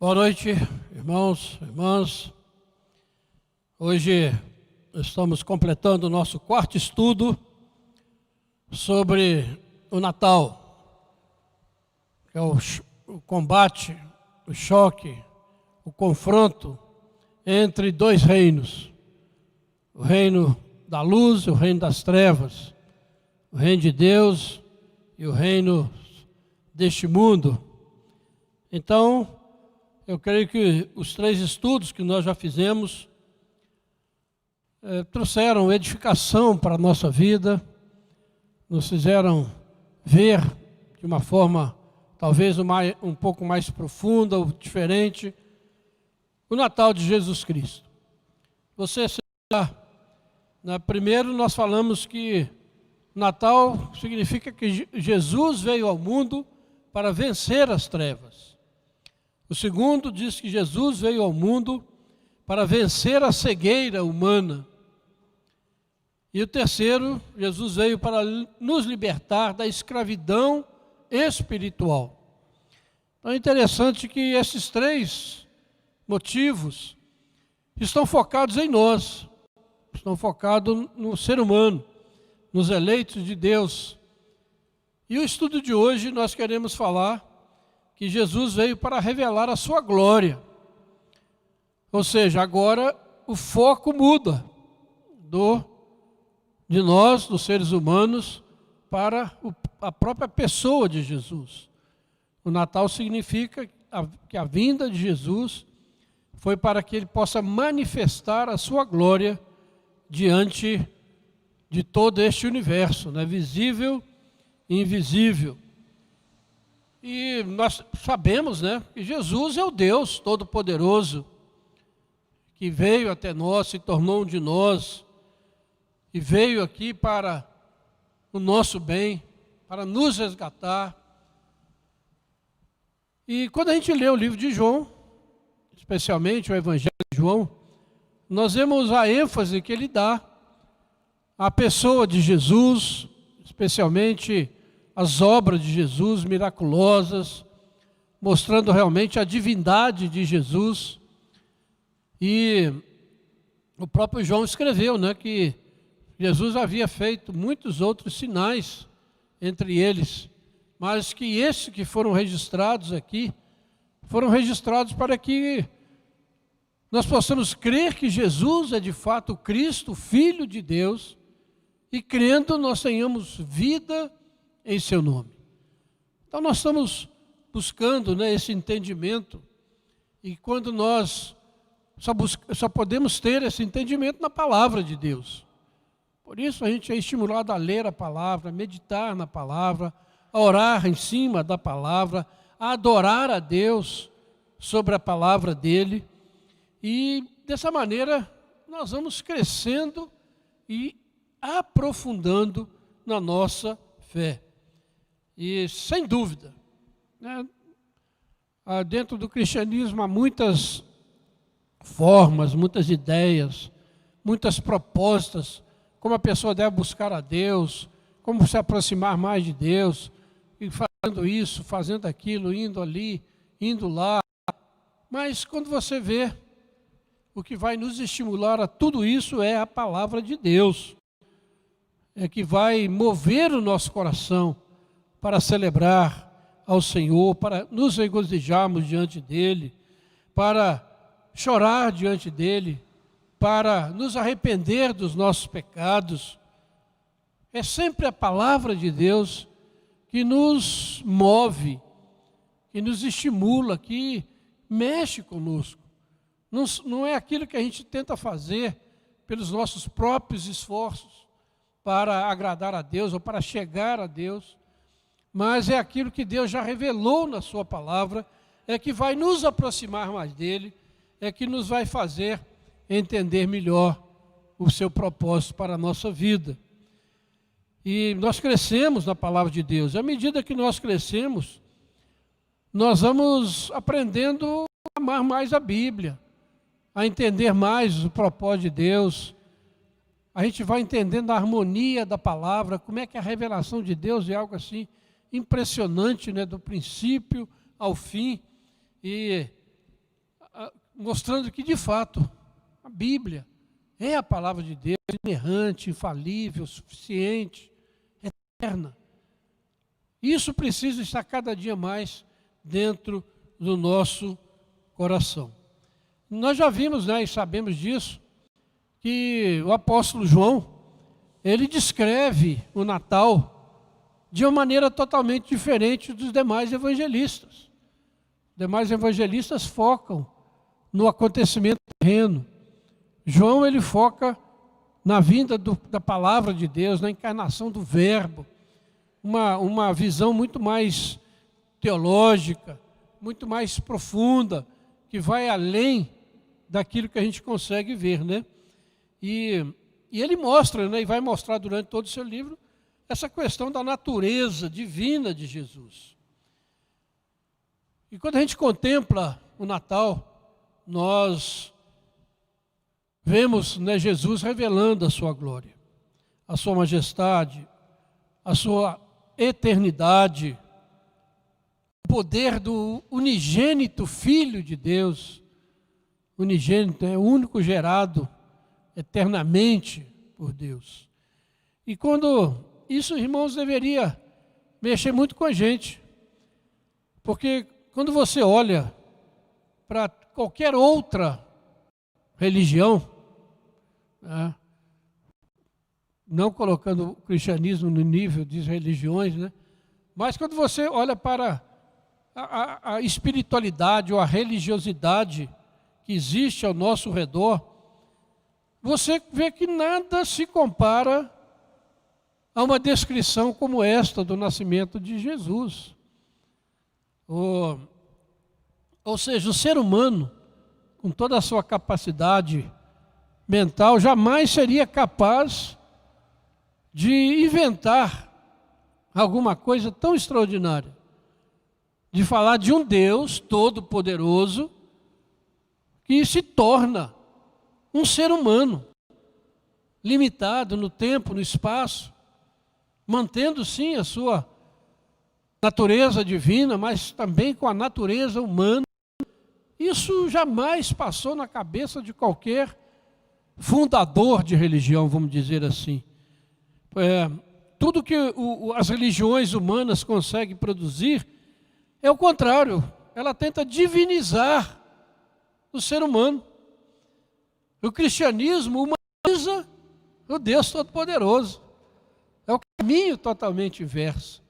Boa noite, irmãos, irmãs. Hoje estamos completando o nosso quarto estudo sobre o Natal, que é o combate, o choque, o confronto entre dois reinos, o reino da luz e o reino das trevas, o reino de Deus e o reino deste mundo. Então, eu creio que os três estudos que nós já fizemos trouxeram edificação para a nossa vida, nos fizeram ver de uma forma talvez um pouco mais profunda ou diferente o Natal de Jesus Cristo. Primeiro nós falamos que Natal significa que Jesus veio ao mundo para vencer as trevas. O segundo diz que Jesus veio ao mundo para vencer a cegueira humana. E o terceiro, Jesus veio para nos libertar da escravidão espiritual. Então é interessante que esses três motivos estão focados em nós, estão focados no ser humano, nos eleitos de Deus. E o estudo de hoje nós queremos falar que Jesus veio para revelar a sua glória. Ou seja, agora o foco muda de nós, dos seres humanos, para a própria pessoa de Jesus. O Natal significa que a vinda de Jesus foi para que ele possa manifestar a sua glória diante de todo este universo, né? Visível e invisível. E nós sabemos, né, que Jesus é o Deus Todo-Poderoso, que veio até nós, se tornou um de nós, e veio aqui para o nosso bem, para nos resgatar. E quando a gente lê o livro de João, especialmente o Evangelho de João, nós vemos a ênfase que ele dá à pessoa de Jesus, especialmente as obras de Jesus miraculosas, mostrando realmente a divindade de Jesus. E o próprio João escreveu, né, que Jesus havia feito muitos outros sinais, entre eles, mas que esses que foram registrados aqui, foram registrados para que nós possamos crer que Jesus é de fato o Cristo, Filho de Deus, e crendo nós tenhamos vida em seu nome. Então nós estamos buscando, né, esse entendimento, e quando nós só podemos ter esse entendimento na palavra de Deus. Por isso a gente é estimulado a ler a palavra, a meditar na palavra, a orar em cima da palavra, a adorar a Deus sobre a palavra dele, e dessa maneira nós vamos crescendo e aprofundando na nossa fé. E sem dúvida, né, dentro do cristianismo há muitas formas, muitas ideias, muitas propostas, como a pessoa deve buscar a Deus, como se aproximar mais de Deus, e fazendo isso, fazendo aquilo, indo ali, indo lá. Mas quando você vê, o que vai nos estimular a tudo isso é a palavra de Deus, é que vai mover o nosso coração para celebrar ao Senhor, para nos regozijarmos diante dEle, para chorar diante dEle, para nos arrepender dos nossos pecados. É sempre a palavra de Deus que nos move, que nos estimula, que mexe conosco. Não é aquilo que a gente tenta fazer pelos nossos próprios esforços para agradar a Deus ou para chegar a Deus, mas é aquilo que Deus já revelou na sua palavra, é que vai nos aproximar mais dele, é que nos vai fazer entender melhor o seu propósito para a nossa vida. E nós crescemos na palavra de Deus. À medida que nós crescemos, nós vamos aprendendo a amar mais a Bíblia, a entender mais o propósito de Deus. A gente vai entendendo a harmonia da palavra, como é que a revelação de Deus é algo assim impressionante, né, do princípio ao fim. E mostrando que, de fato, a Bíblia é a palavra de Deus, inerrante, infalível, suficiente, eterna. Isso precisa estar cada dia mais dentro do nosso coração. Nós já vimos, né, e sabemos disso, que o apóstolo João, ele descreve o Natal de uma maneira totalmente diferente dos demais evangelistas. Os demais evangelistas focam no acontecimento terreno. João, ele foca na vinda da palavra de Deus, na encarnação do verbo, uma visão muito mais teológica, muito mais profunda, que vai além daquilo que a gente consegue ver, né? E ele mostra, né, e vai mostrar durante todo o seu livro, essa questão da natureza divina de Jesus. E quando a gente contempla o Natal, nós vemos, né, Jesus revelando a sua glória, a sua majestade, a sua eternidade, o poder do unigênito Filho de Deus. Unigênito é o único gerado eternamente por Deus. E quando isso, irmãos, deveria mexer muito com a gente, porque quando você olha para qualquer outra religião, né, não colocando o cristianismo no nível de religiões, né, mas quando você olha para a espiritualidade ou a religiosidade que existe ao nosso redor, você vê que nada se compara a uma descrição como esta do nascimento de Jesus. Ou seja, o ser humano, com toda a sua capacidade mental, jamais seria capaz de inventar alguma coisa tão extraordinária, de falar de um Deus todo-poderoso que se torna um ser humano, limitado no tempo, no espaço, mantendo sim a sua natureza divina, mas também com a natureza humana. Isso jamais passou na cabeça de qualquer fundador de religião, vamos dizer assim. Tudo que as religiões humanas conseguem produzir é o contrário. Ela tenta divinizar o ser humano. O cristianismo humaniza o Deus Todo-Poderoso. É o caminho totalmente inverso.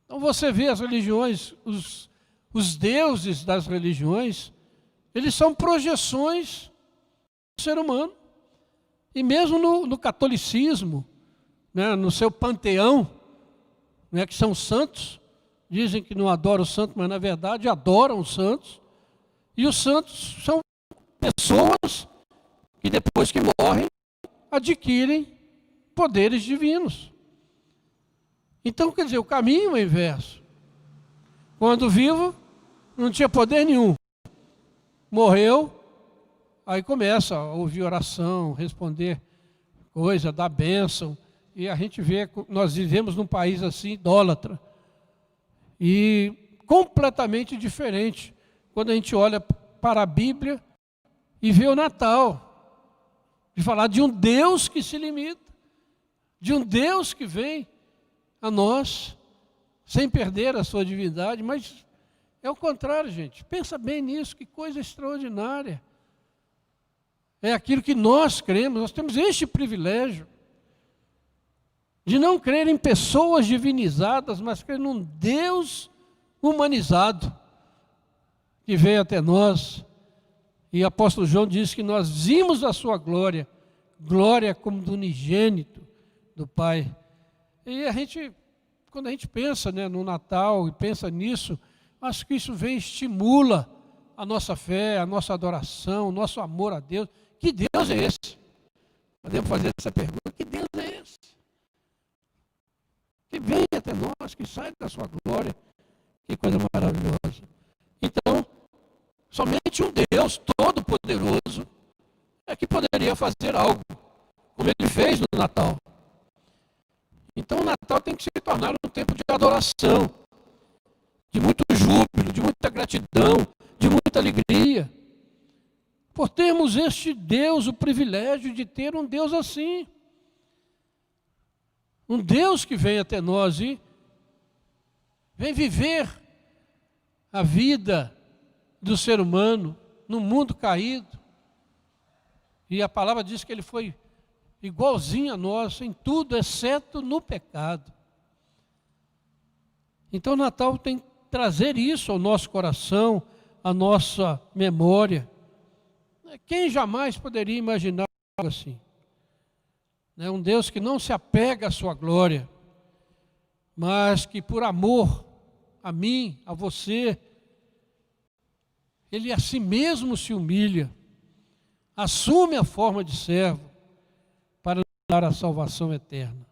Então você vê as religiões, os deuses das religiões, eles são projeções do ser humano. E mesmo no catolicismo, né, no seu panteão, né, que são santos, dizem que não adoram os santos, mas na verdade adoram os santos. E os santos são pessoas que depois que morrem, adquirem poderes divinos. Então, quer dizer, o caminho é inverso. Quando vivo, não tinha poder nenhum. Morreu, aí começa a ouvir oração, responder coisa, dar bênção. E a gente vê, nós vivemos num país assim, idólatra. E completamente diferente quando a gente olha para a Bíblia e vê o Natal. De falar de um Deus que se limita, de um Deus que vem a nós, sem perder a sua divindade, mas é o contrário, gente. Pensa bem nisso, que coisa extraordinária. É aquilo que nós cremos, nós temos este privilégio de não crer em pessoas divinizadas, mas crer num Deus humanizado, que veio até nós. E o apóstolo João diz que nós vimos a sua glória, glória como do unigênito do Pai. E quando a gente pensa, né, no Natal e pensa nisso, acho que isso estimula a nossa fé, a nossa adoração, o nosso amor a Deus. Que Deus é esse? Podemos fazer essa pergunta: que Deus é esse? Que vem até nós, que sai da sua glória. Que coisa maravilhosa. Então, somente um Deus todo-poderoso é que poderia fazer algo como Ele fez no Natal. Então o Natal tem que se tornar um tempo de adoração, de muito júbilo, de muita gratidão, de muita alegria. por termos este Deus, o privilégio de ter um Deus assim. Um Deus que vem até nós e vem viver a vida do ser humano no mundo caído. E a palavra diz que ele foi igualzinho a nós em tudo, exceto no pecado. Então o Natal tem que trazer isso ao nosso coração, à nossa memória. Quem jamais poderia imaginar algo assim? Um Deus que não se apega à sua glória, mas que por amor a mim, a você, Ele a si mesmo se humilha, assume a forma de servo para nos dar a salvação eterna.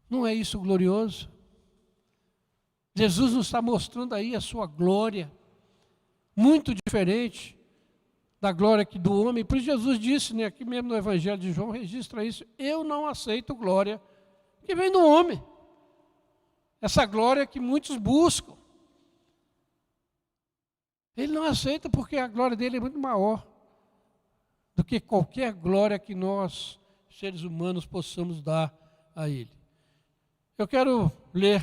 Não é isso glorioso? Jesus nos está mostrando aí a sua glória, muito diferente da glória que do homem. Por isso Jesus disse, aqui mesmo no Evangelho de João, registra isso: eu não aceito glória que vem do homem. Essa glória que muitos buscam. Ele não aceita porque a glória dele é muito maior do que qualquer glória que nós, seres humanos, possamos dar a ele. Eu quero ler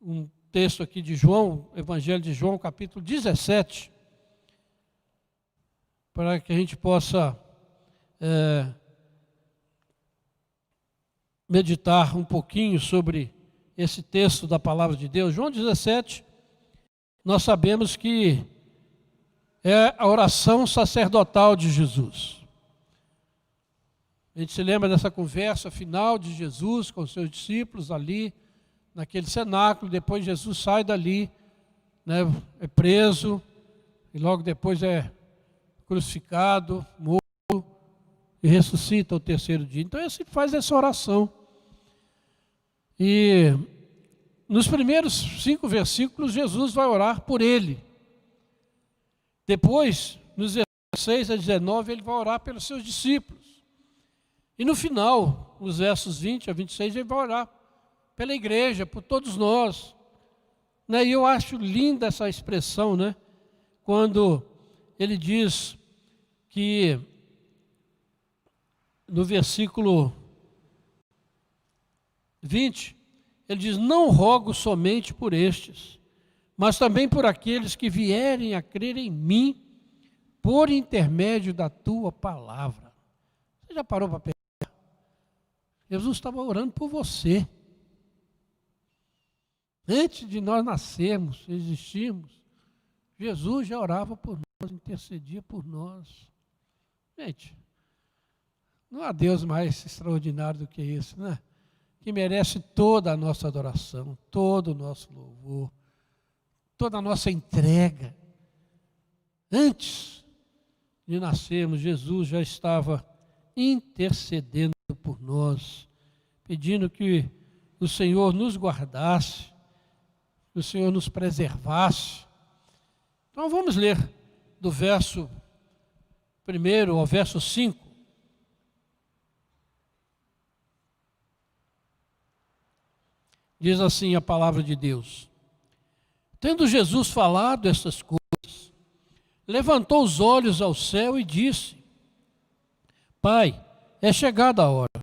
um texto aqui de João, Evangelho de João, capítulo 17, para que a gente possa meditar um pouquinho sobre esse texto da palavra de Deus. João 17, nós sabemos que é a oração sacerdotal de Jesus. A gente se lembra dessa conversa final de Jesus com os seus discípulos ali, naquele cenáculo. Depois Jesus sai dali, é preso, e logo depois é crucificado, morto, e ressuscita ao terceiro dia. Então ele faz essa oração. E nos primeiros 5 versículos, Jesus vai orar por ele. Depois, nos 16 a 19, ele vai orar pelos seus discípulos. E no final, nos versos 20 a 26, ele vai orar pela igreja, por todos nós. E eu acho linda essa expressão, quando ele diz que, no versículo 20, ele diz: não rogo somente por estes, mas também por aqueles que vierem a crer em mim, por intermédio da tua palavra. Você já parou para pensar? Jesus estava orando por você. Antes de nós nascermos, existirmos, Jesus já orava por nós, intercedia por nós. Gente, não há Deus mais extraordinário do que isso, que merece toda a nossa adoração, todo o nosso louvor, toda a nossa entrega. Antes de nascermos, Jesus já estava intercedendo por nós, pedindo que o Senhor nos guardasse, que o Senhor nos preservasse. Então vamos ler do verso 1 ao verso 5. Diz assim a palavra de Deus: tendo Jesus falado estas coisas, levantou os olhos ao céu e disse: Pai, é chegada a hora.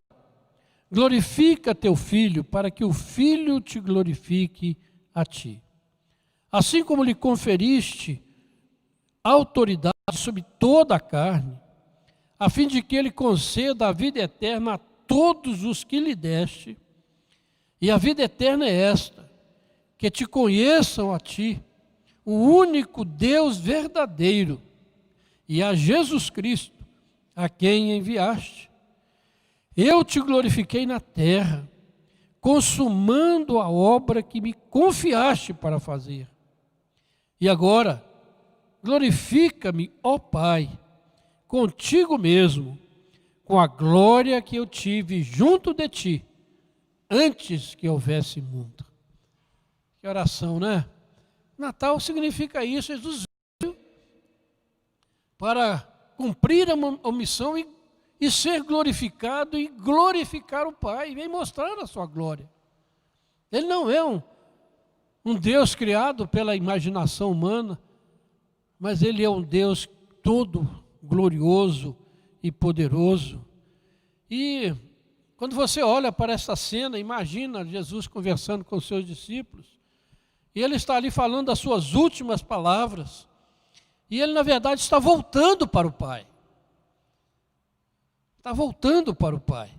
Glorifica teu Filho, para que o Filho te glorifique a ti. Assim como lhe conferiste autoridade sobre toda a carne, a fim de que ele conceda a vida eterna a todos os que lhe deste. E a vida eterna é esta: que te conheçam a ti, o único Deus verdadeiro, e a Jesus Cristo, a quem enviaste. Eu te glorifiquei na terra, consumando a obra que me confiaste para fazer. E agora, glorifica-me, ó Pai, contigo mesmo, com a glória que eu tive junto de ti, antes que houvesse mundo. Que oração, Natal significa isso. Jesus veio para cumprir a missão e ser glorificado e glorificar o Pai, e vem mostrar a sua glória. Ele não é um Deus criado pela imaginação humana, mas Ele é um Deus todo glorioso e poderoso. E quando você olha para essa cena, imagina Jesus conversando com os seus discípulos, e Ele está ali falando as suas últimas palavras, e Ele na verdade está voltando para o Pai. Está voltando para o Pai.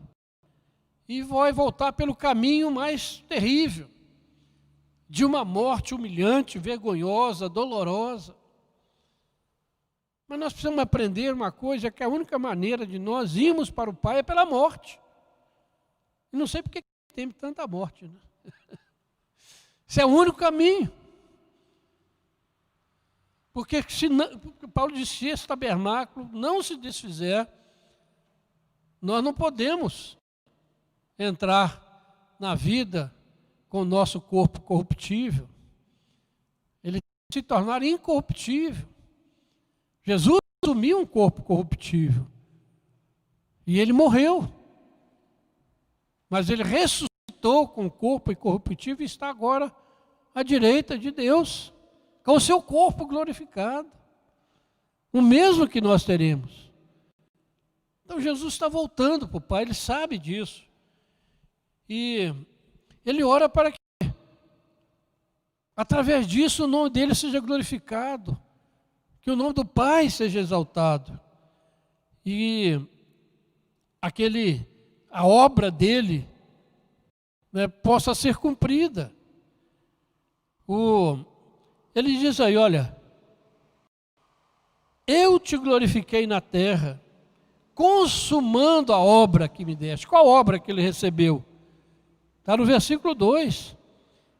E vai voltar pelo caminho mais terrível, de uma morte humilhante, vergonhosa, dolorosa. Mas nós precisamos aprender uma coisa, que a única maneira de nós irmos para o Pai é pela morte. E não sei porque tem tanta morte, né? Esse é o único caminho. Porque se não, Paulo disse, se esse tabernáculo não se desfizer, nós não podemos entrar na vida com o nosso corpo corruptível. Ele tem que se tornar incorruptível. Jesus assumiu um corpo corruptível. E ele morreu. Mas ele ressuscitou com o corpo incorruptível e está agora à direita de Deus, com o seu corpo glorificado. O mesmo que nós teremos. Então Jesus está voltando para o Pai, ele sabe disso. E ele ora para que, através disso, o nome dele seja glorificado, que o nome do Pai seja exaltado, e a obra dele, né, possa ser cumprida. Ele diz aí, olha, eu te glorifiquei na terra, consumando a obra que me deste. Qual obra que ele recebeu? Está no versículo 2.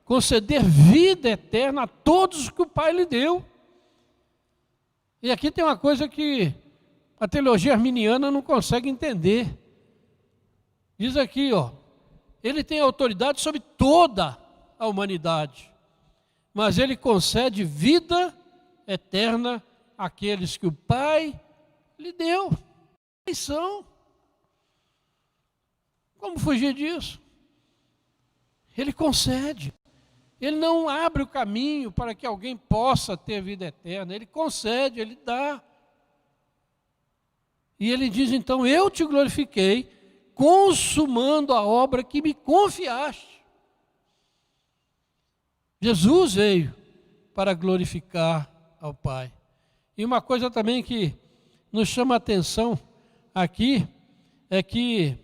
Conceder vida eterna a todos que o Pai lhe deu. E aqui tem uma coisa que a teologia arminiana não consegue entender. Diz aqui, ó, ele tem autoridade sobre toda a humanidade, mas ele concede vida eterna àqueles que o Pai lhe deu. Quem são? Como fugir disso? Ele concede. Ele não abre o caminho para que alguém possa ter vida eterna. Ele concede, ele dá. E ele diz então, eu te glorifiquei, consumando a obra que me confiaste. Jesus veio para glorificar ao Pai. E uma coisa também que nos chama a atenção aqui, é que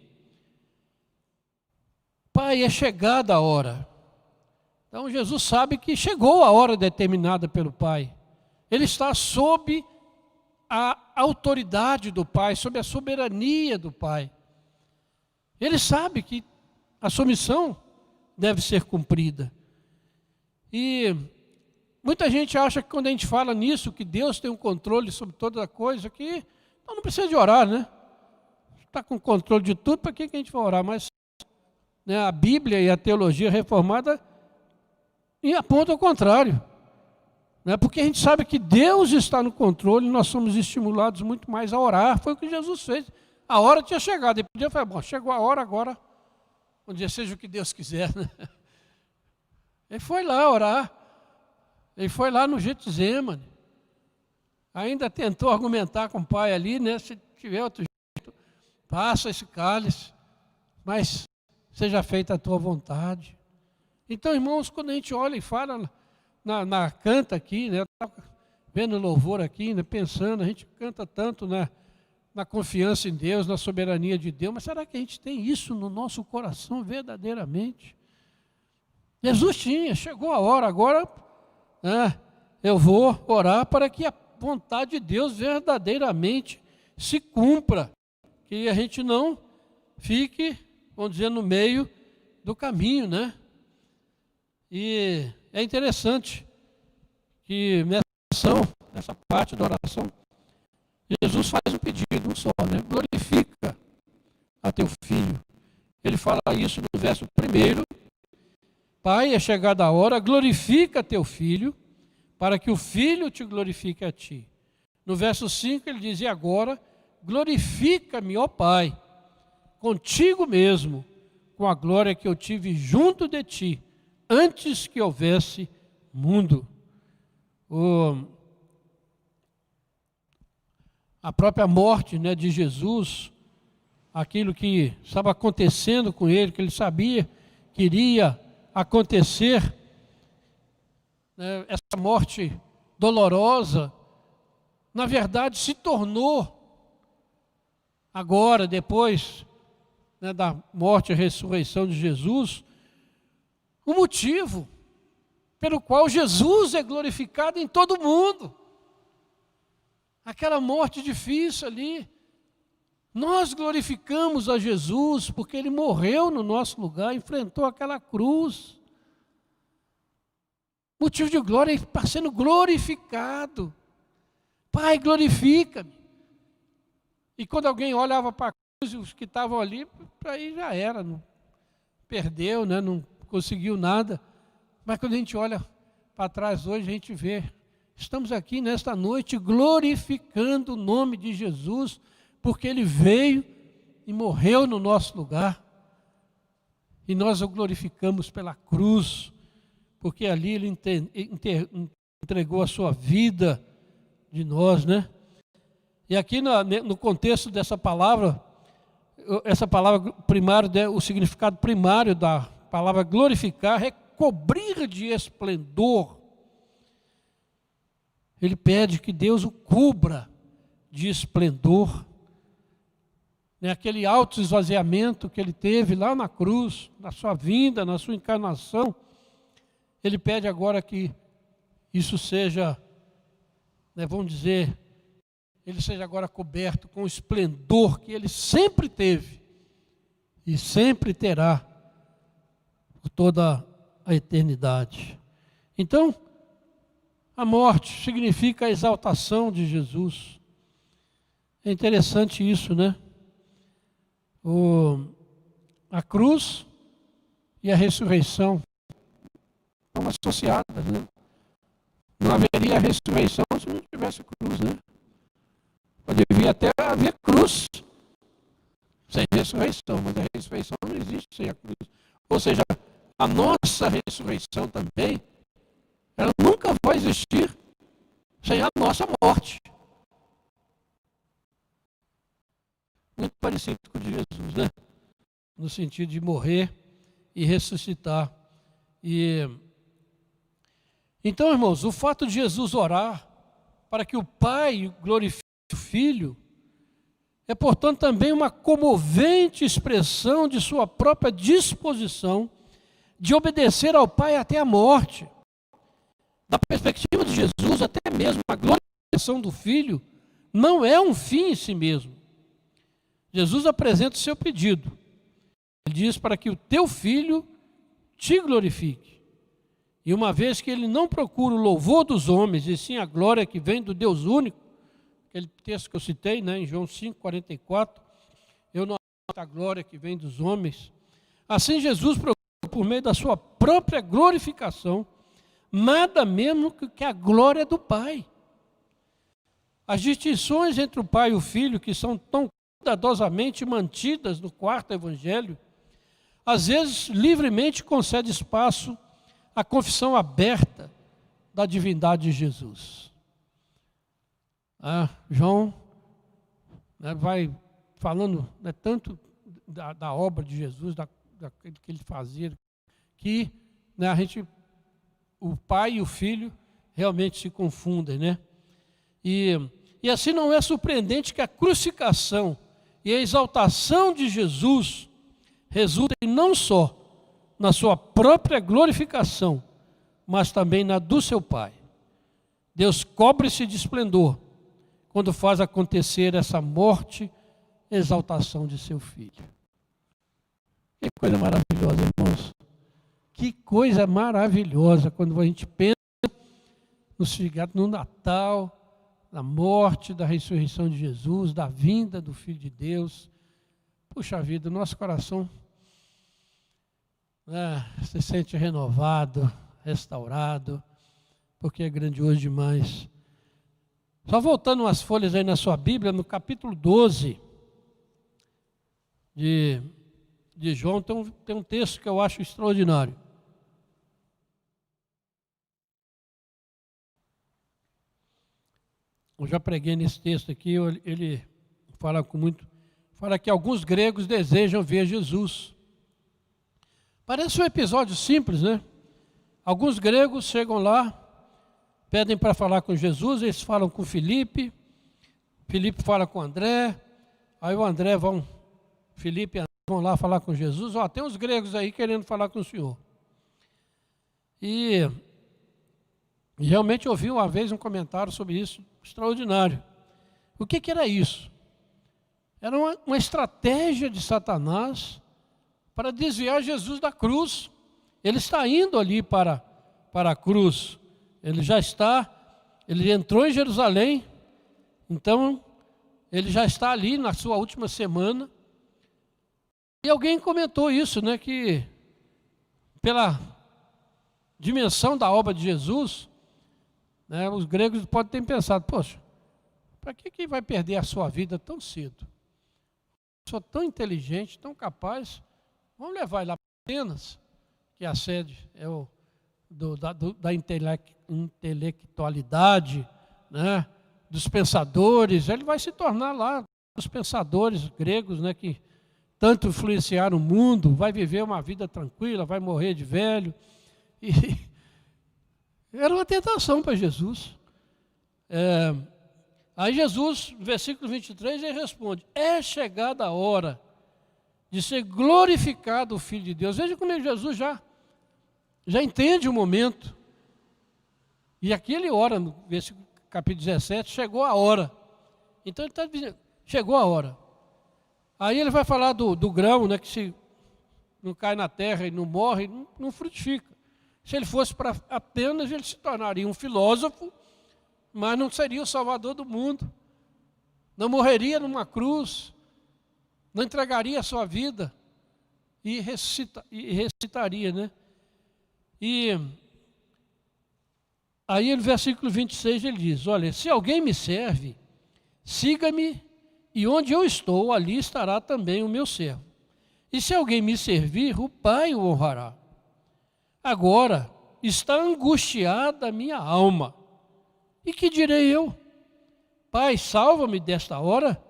Pai, é chegada a hora. Então Jesus sabe que chegou a hora determinada pelo Pai. Ele está sob a autoridade do Pai, sob a soberania do Pai. Ele sabe que a sua missão deve ser cumprida. E muita gente acha que quando a gente fala nisso, que Deus tem um controle sobre toda a coisa, que então não precisa de orar, né? Está com controle de tudo, para que a gente vai orar? Mas né, a Bíblia e a teologia reformada apontam ao contrário. Né? Porque a gente sabe que Deus está no controle, nós somos estimulados muito mais a orar. Foi o que Jesus fez. A hora tinha chegado, ele podia falar, bom, chegou a hora agora, vamos dizer, seja o que Deus quiser. Né? Ele foi lá orar, ele foi lá no Getsemane, ainda tentou argumentar com o Pai ali, né? Se tiver outro jeito, passa esse cálice, mas seja feita a tua vontade. Então, irmãos, quando a gente olha e fala, canta aqui, né? Vendo louvor aqui, né? Pensando, a gente canta tanto na confiança em Deus, na soberania de Deus, mas será que a gente tem isso no nosso coração verdadeiramente? Jesus tinha, chegou a hora, agora eu vou orar para que a vontade de Deus verdadeiramente se cumpra, que a gente não fique, vamos dizer, no meio do caminho, né? E é interessante que nessa parte da oração, Jesus faz um pedido, um só, né? Glorifica a teu filho. Ele fala isso no verso 1. Pai, é chegada a hora, glorifica teu filho, para que o filho te glorifique a ti. No verso 5 ele diz, e agora, glorifica-me, ó Pai, contigo mesmo, com a glória que eu tive junto de ti, antes que houvesse mundo. a própria morte, né, de Jesus, aquilo que estava acontecendo com ele, que ele sabia que iria acontecer, né, essa morte dolorosa, na verdade se tornou, agora, depois, né, da morte e ressurreição de Jesus, o motivo pelo qual Jesus é glorificado em todo o mundo. Aquela morte difícil ali, nós glorificamos a Jesus porque Ele morreu no nosso lugar, enfrentou aquela cruz. Motivo de glória, Ele está sendo glorificado. Pai, glorifica-me. E quando alguém olhava para a cruz, os que estavam ali, aí já era, não perdeu, né, não conseguiu nada. Mas quando a gente olha para trás hoje, a gente vê, estamos aqui nesta noite glorificando o nome de Jesus, porque Ele veio e morreu no nosso lugar. E nós o glorificamos pela cruz, porque ali Ele entregou a sua vida de nós, né? E aqui no contexto dessa palavra, essa palavra primária, o significado primário da palavra glorificar é cobrir de esplendor. Ele pede que Deus o cubra de esplendor. Aquele alto esvaziamento que Ele teve lá na cruz, na sua vinda, na sua encarnação, Ele pede agora que isso seja, vamos dizer, Ele seja agora coberto com o esplendor que Ele sempre teve e sempre terá por toda a eternidade. Então, a morte significa a exaltação de Jesus. É interessante isso, né? A cruz e a ressurreição estão associadas, né? Não haveria ressurreição se não tivesse cruz, né? Poderia até haver cruz sem ressurreição, mas a ressurreição não existe sem a cruz. Ou seja, a nossa ressurreição também, ela nunca vai existir sem a nossa morte. Muito parecido com o de Jesus, né? No sentido de morrer e ressuscitar. Então, irmãos, o fato de Jesus orar para que o Pai glorifique o Filho é, portanto, também uma comovente expressão de sua própria disposição de obedecer ao Pai até a morte. Da perspectiva de Jesus, até mesmo a glorificação do Filho não é um fim em si mesmo. Jesus apresenta o seu pedido. Ele diz para que o teu Filho te glorifique. E uma vez que Ele não procura o louvor dos homens, e sim a glória que vem do Deus único, aquele texto que eu citei, né, em João 5,44, eu não aceito a glória que vem dos homens. Assim Jesus procura, por meio da sua própria glorificação, nada menos que a glória do Pai. As distinções entre o Pai e o Filho, que são tão cuidadosamente mantidas no quarto evangelho, às vezes livremente concede espaço à confissão aberta da divindade de Jesus. João vai falando tanto da obra de Jesus, daquilo que Ele fazia, que o Pai e o Filho realmente se confundem, né? E assim não é surpreendente que a crucificação e a exaltação de Jesus resultem não só na sua própria glorificação, mas também na do seu Pai. Deus cobre-se de esplendor quando faz acontecer essa morte e exaltação de seu Filho. Que coisa maravilhosa, irmãos. Que coisa maravilhosa quando a gente pensa no Natal, da morte, da ressurreição de Jesus, da vinda do Filho de Deus. Puxa vida, o nosso coração se sente renovado, restaurado, porque é grandioso demais. Só voltando umas folhas aí na sua Bíblia, no capítulo 12 de João, tem um texto que eu acho extraordinário. eu já preguei nesse texto aqui, ele fala que alguns gregos desejam ver Jesus. Parece um episódio simples, né? Alguns gregos chegam lá, pedem para falar com Jesus, eles falam com Filipe, Filipe fala com André, aí o André Filipe e André vão lá falar com Jesus, tem uns gregos aí querendo falar com o Senhor. E realmente ouvi uma vez um comentário sobre isso, extraordinário. O que era isso? Era uma estratégia de Satanás para desviar Jesus da cruz. Ele está indo ali para a cruz. Ele entrou em Jerusalém, então ele já está ali na sua última semana. E alguém comentou isso, né, que pela dimensão da obra de Jesus, né, os gregos podem ter pensado, poxa, para que vai perder a sua vida tão cedo? Sou tão inteligente, tão capaz, vamos levar ele lá para Atenas, que a sede é da intelectualidade, né, dos pensadores, ele vai se tornar lá dos pensadores gregos, né, que tanto influenciaram o mundo, vai viver uma vida tranquila, vai morrer de velho. E era uma tentação para Jesus. Aí Jesus, no versículo 23, ele responde: é chegada a hora de ser glorificado o Filho de Deus. Veja como Jesus já entende o momento. E aqui ele ora, no versículo capítulo 17, chegou a hora. Então ele está dizendo, chegou a hora. Aí ele vai falar do grão, né, que se não cai na terra e não morre, não frutifica. Se ele fosse para Atenas, ele se tornaria um filósofo, mas não seria o salvador do mundo. Não morreria numa cruz, não entregaria a sua vida e ressuscitaria, né? E aí no versículo 26 ele diz, olha, se alguém me serve, siga-me, e onde eu estou, ali estará também o meu servo. E se alguém me servir, o Pai o honrará. Agora está angustiada a minha alma. E que direi eu? Pai, salva-me desta hora.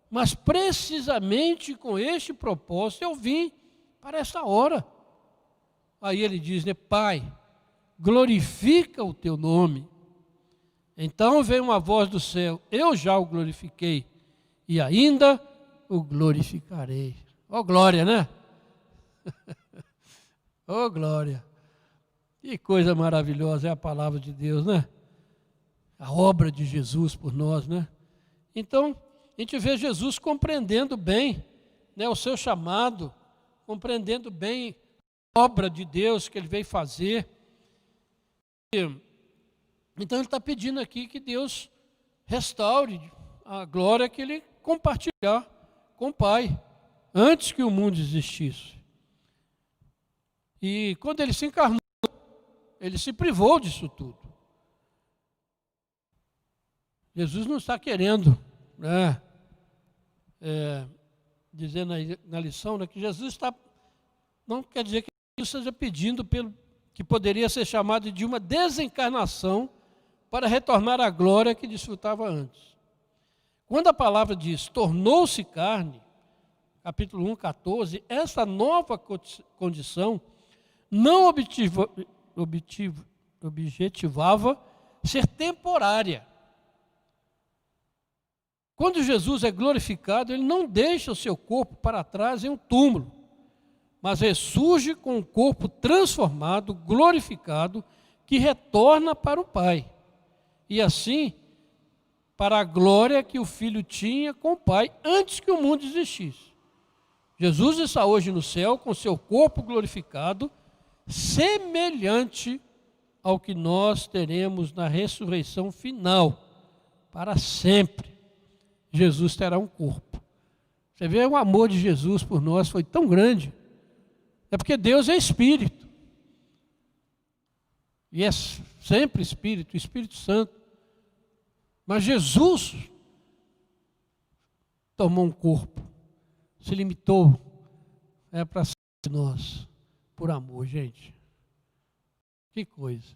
Mas precisamente com este propósito eu vim para esta hora. Aí ele diz, né, Pai, glorifica o teu nome. Então veio uma voz do céu, eu já o glorifiquei e ainda o glorificarei. Ó glória, né? Ó glória. Que coisa maravilhosa é a palavra de Deus, né? A obra de Jesus por nós, né? Então, a gente vê Jesus compreendendo bem, né, o seu chamado, compreendendo bem a obra de Deus que ele veio fazer. Então ele está pedindo aqui que Deus restaure a glória que ele compartilhar com o Pai, antes que o mundo existisse. E quando ele se encarnou, ele se privou disso tudo. Jesus não está querendo, né, dizendo na lição, né, que Jesus está, não quer dizer que Jesus esteja pedindo que poderia ser chamado de uma desencarnação para retornar à glória que desfrutava antes. Quando a palavra diz, tornou-se carne, capítulo 1, 14, essa nova condição não objetivava ser temporária. Quando Jesus é glorificado, ele não deixa o seu corpo para trás em um túmulo, mas ressurge com um corpo transformado, glorificado, que retorna para o Pai. E assim, para a glória que o Filho tinha com o Pai antes que o mundo existisse. Jesus está hoje no céu com seu corpo glorificado, semelhante ao que nós teremos na ressurreição final, para sempre. Jesus terá um corpo. Você vê, o amor de Jesus por nós foi tão grande. É porque Deus é Espírito. E é sempre Espírito, Espírito Santo. Mas Jesus tomou um corpo, se limitou para ser nós, por amor, gente. Que coisa.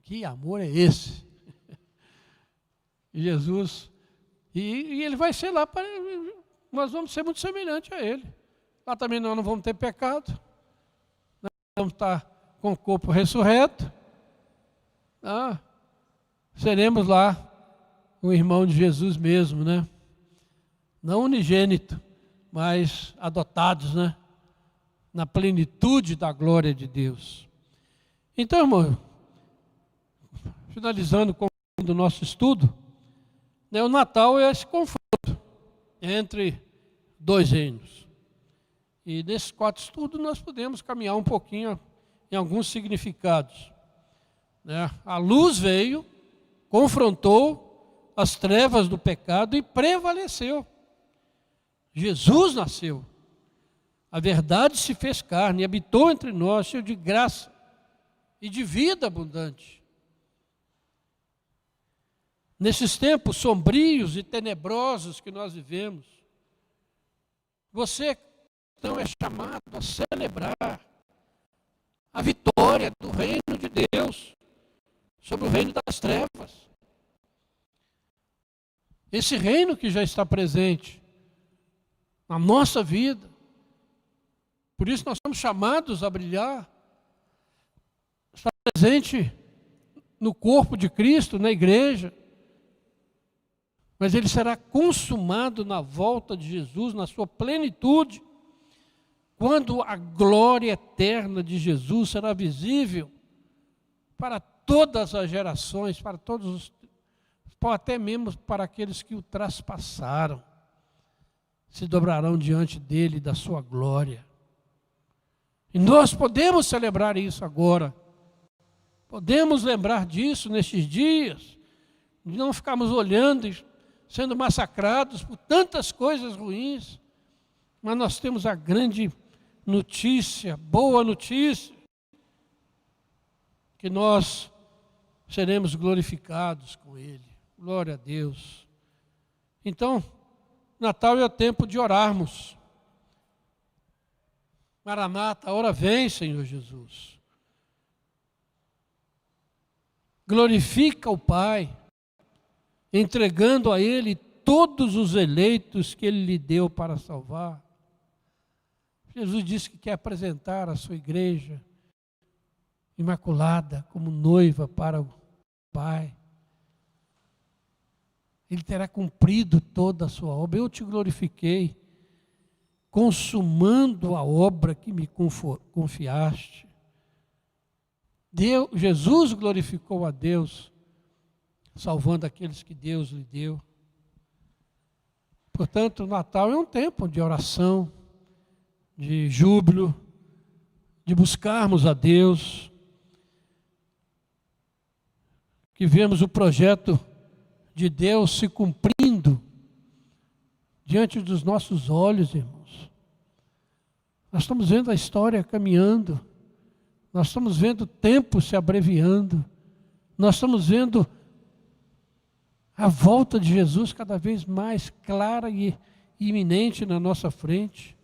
Que amor é esse? E Jesus, e ele vai ser lá, nós vamos ser muito semelhantes a ele. Lá também nós não vamos ter pecado, nós vamos estar com o corpo ressurreto. Seremos lá um irmão de Jesus mesmo, né? Não unigênito, mas adotados, né? Na plenitude da glória de Deus. Então, irmão, finalizando com o nosso estudo, né, o Natal é esse confronto entre dois reinos. E nesses 4 estudos nós podemos caminhar um pouquinho em alguns significados. Né? A luz veio, confrontou as trevas do pecado e prevaleceu. Jesus nasceu. A verdade se fez carne e habitou entre nós, cheio de graça e de vida abundante. Nesses tempos sombrios e tenebrosos que nós vivemos, você então é chamado a celebrar a vitória do reino de Deus sobre o reino das trevas. Esse reino que já está presente na nossa vida. Por isso nós somos chamados a brilhar. Está presente no corpo de Cristo, na igreja. Mas ele será consumado na volta de Jesus, na sua plenitude, quando a glória eterna de Jesus será visível para todas as gerações, para todos até mesmo para aqueles que o traspassaram, se dobrarão diante dele, da sua glória. E nós podemos celebrar isso agora. Podemos lembrar disso nestes dias, de não ficarmos olhando e sendo massacrados por tantas coisas ruins, mas nós temos a grande notícia, boa notícia, que nós seremos glorificados com Ele. Glória a Deus. Então, Natal é o tempo de orarmos. Maranata, a hora vem, Senhor Jesus. Glorifica o Pai, entregando a Ele todos os eleitos que Ele lhe deu para salvar. Jesus disse que quer apresentar a sua igreja imaculada como noiva para o Pai. Ele terá cumprido toda a sua obra. Eu te glorifiquei, consumando a obra que me confiaste. Jesus glorificou a Deus, salvando aqueles que Deus lhe deu. Portanto, o Natal é um tempo de oração, de júbilo, de buscarmos a Deus, que vemos o projeto de Deus se cumprindo diante dos nossos olhos, irmãos. Nós estamos vendo a história caminhando, nós estamos vendo o tempo se abreviando, nós estamos vendo a volta de Jesus cada vez mais clara e iminente na nossa frente.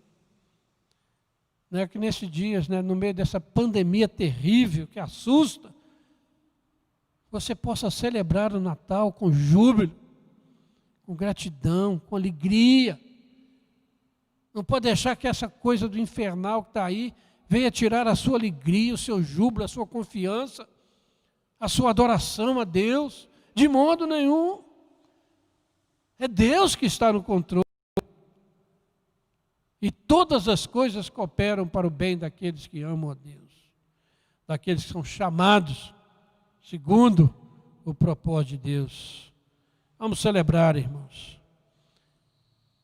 Não é que nesses dias, né, no meio dessa pandemia terrível que assusta, você possa celebrar o Natal com júbilo, com gratidão, com alegria. Não pode deixar que essa coisa do infernal que está aí venha tirar a sua alegria, o seu júbilo, a sua confiança, a sua adoração a Deus. De modo nenhum. É Deus que está no controle. E todas as coisas cooperam para o bem daqueles que amam a Deus, daqueles que são chamados segundo o propósito de Deus. Vamos celebrar, irmãos.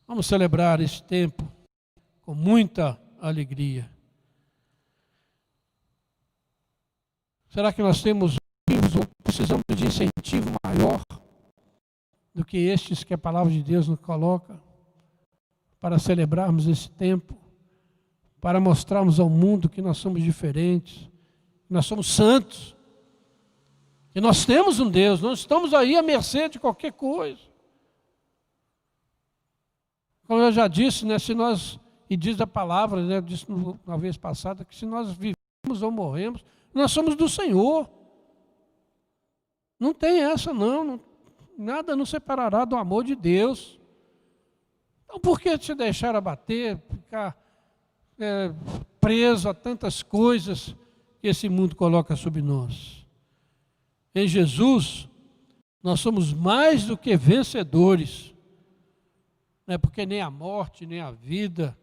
Vamos celebrar esse tempo com muita alegria. Será que nós temos ou precisamos de incentivo maior do que estes que a palavra de Deus nos coloca para celebrarmos esse tempo, para mostrarmos ao mundo que nós somos diferentes, que nós somos santos, que nós temos um Deus, não estamos aí à mercê de qualquer coisa. Como eu já disse, né, se nós, e diz a palavra, né, eu disse na vez passada, que se nós vivemos ou morremos, nós somos do Senhor. Não tem essa não nada nos separará do amor de Deus. Então por que te deixar abater, ficar preso a tantas coisas que esse mundo coloca sobre nós? Em Jesus, nós somos mais do que vencedores. Não é porque nem a morte, nem a vida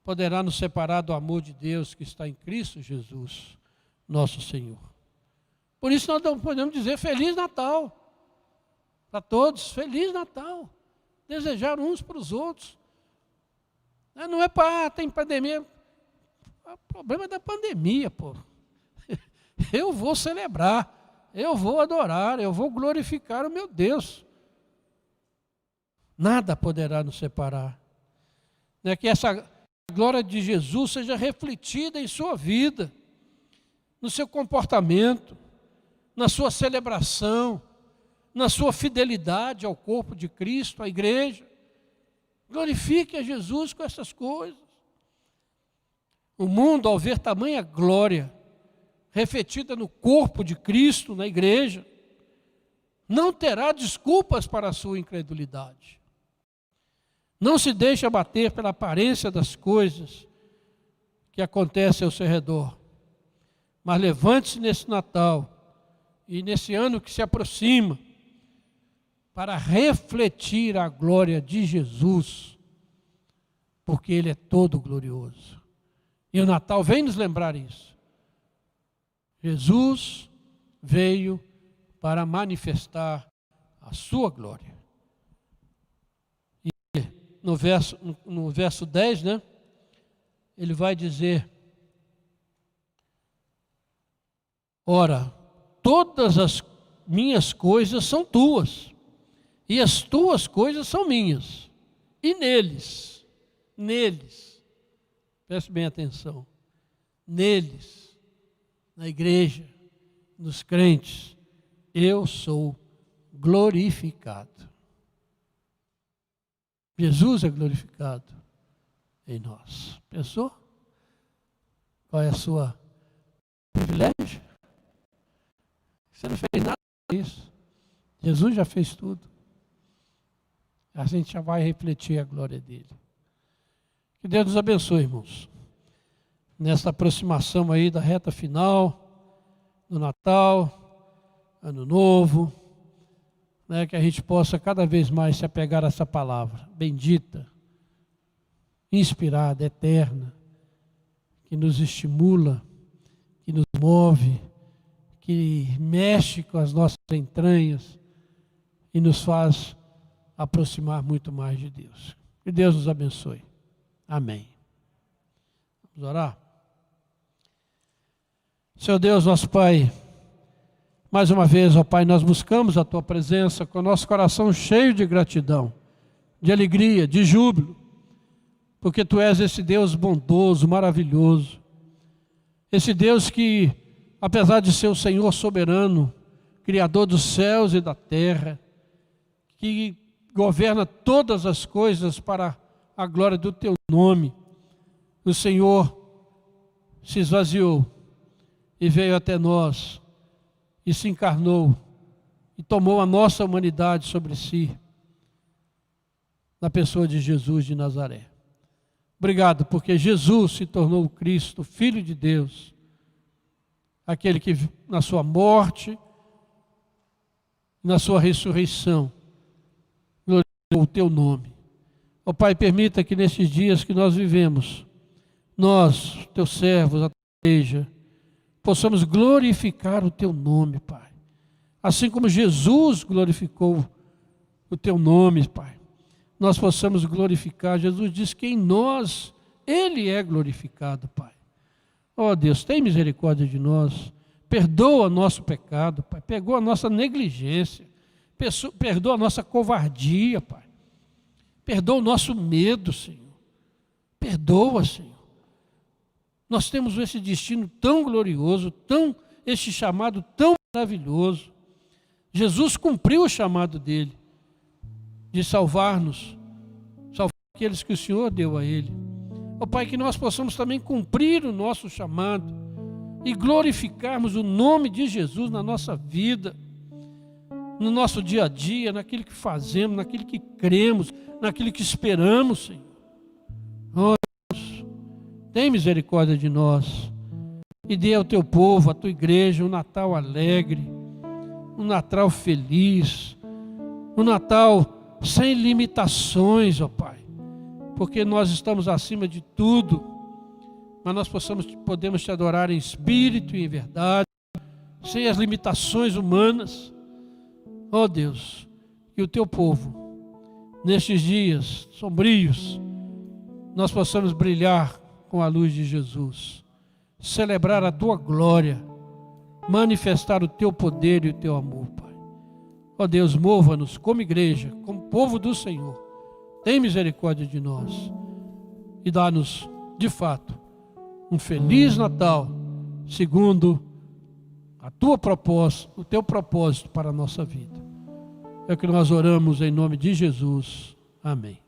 poderá nos separar do amor de Deus que está em Cristo Jesus, nosso Senhor. Por isso nós não podemos dizer Feliz Natal para todos, Feliz Natal. Desejar uns para os outros. Não é para, tem pandemia. O problema é da pandemia, pô. Eu vou celebrar, eu vou adorar, eu vou glorificar o meu Deus. Nada poderá nos separar. Que essa glória de Jesus seja refletida em sua vida, no seu comportamento, na sua celebração, na sua fidelidade ao corpo de Cristo, à igreja. Glorifique a Jesus com essas coisas. O mundo, ao ver tamanha glória refletida no corpo de Cristo, na igreja, não terá desculpas para a sua incredulidade. Não se deixe abater pela aparência das coisas que acontecem ao seu redor. Mas levante-se nesse Natal e nesse ano que se aproxima para refletir a glória de Jesus, porque Ele é todo glorioso. E o Natal vem nos lembrar isso. Jesus veio para manifestar a sua glória. E no verso 10, ele vai dizer: ora, todas as minhas coisas são tuas, e as tuas coisas são minhas. E neles, preste bem atenção, neles, na igreja, nos crentes, eu sou glorificado. Jesus é glorificado em nós. Pensou? Qual é a sua privilégio? Você não fez nada disso. Jesus já fez tudo. A gente já vai refletir a glória dele. Que Deus nos abençoe, irmãos. Nessa aproximação aí da reta final, do Natal, Ano Novo, que a gente possa cada vez mais se apegar a essa palavra bendita, inspirada, eterna, que nos estimula, que nos move, que mexe com as nossas entranhas e nos faz aproximar muito mais de Deus. Que Deus nos abençoe. Amém. Vamos orar? Senhor Deus, nosso Pai, mais uma vez, ó Pai, nós buscamos a Tua presença com o nosso coração cheio de gratidão, de alegria, de júbilo, porque Tu és esse Deus bondoso, maravilhoso, esse Deus que, apesar de ser o Senhor soberano, Criador dos céus e da terra, que governa todas as coisas para a glória do Teu nome, o Senhor se esvaziou e veio até nós, e se encarnou, e tomou a nossa humanidade sobre si, na pessoa de Jesus de Nazaré. Obrigado, porque Jesus se tornou o Cristo, Filho de Deus, aquele que na sua morte, na sua ressurreição, glorificou o Teu nome. Ó Pai, permita que nesses dias que nós vivemos, nós, Teus servos, a Tua igreja, possamos glorificar o Teu nome, Pai. Assim como Jesus glorificou o Teu nome, Pai. Nós possamos glorificar. Jesus disse que em nós Ele é glorificado, Pai. Ó Deus, tem misericórdia de nós. Perdoa nosso pecado, Pai. Perdoa a nossa negligência. Perdoa a nossa covardia, Pai. Perdoa o nosso medo, Senhor. Perdoa, Senhor. Nós temos esse destino tão glorioso, esse chamado tão maravilhoso. Jesus cumpriu o chamado dele, de salvar-nos, salvar aqueles que o Senhor deu a ele. Ó Pai, que nós possamos também cumprir o nosso chamado e glorificarmos o nome de Jesus na nossa vida. no nosso dia a dia, naquilo que fazemos, naquilo que cremos, naquilo que esperamos, Senhor. Oh, Deus, tem misericórdia de nós e dê ao teu povo, à tua igreja, um Natal alegre, um Natal feliz, um Natal sem limitações, ó Pai, porque nós estamos acima de tudo, mas nós podemos te adorar em espírito e em verdade, sem as limitações humanas. Ó Deus, que o teu povo, nestes dias sombrios, nós possamos brilhar com a luz de Jesus, celebrar a tua glória, manifestar o teu poder e o teu amor, Pai. Ó Deus, mova-nos como igreja, como povo do Senhor. Tem misericórdia de nós e dá-nos, de fato, um feliz Natal, segundo a tua proposta, o teu propósito para a nossa vida. É o que nós oramos em nome de Jesus. Amém.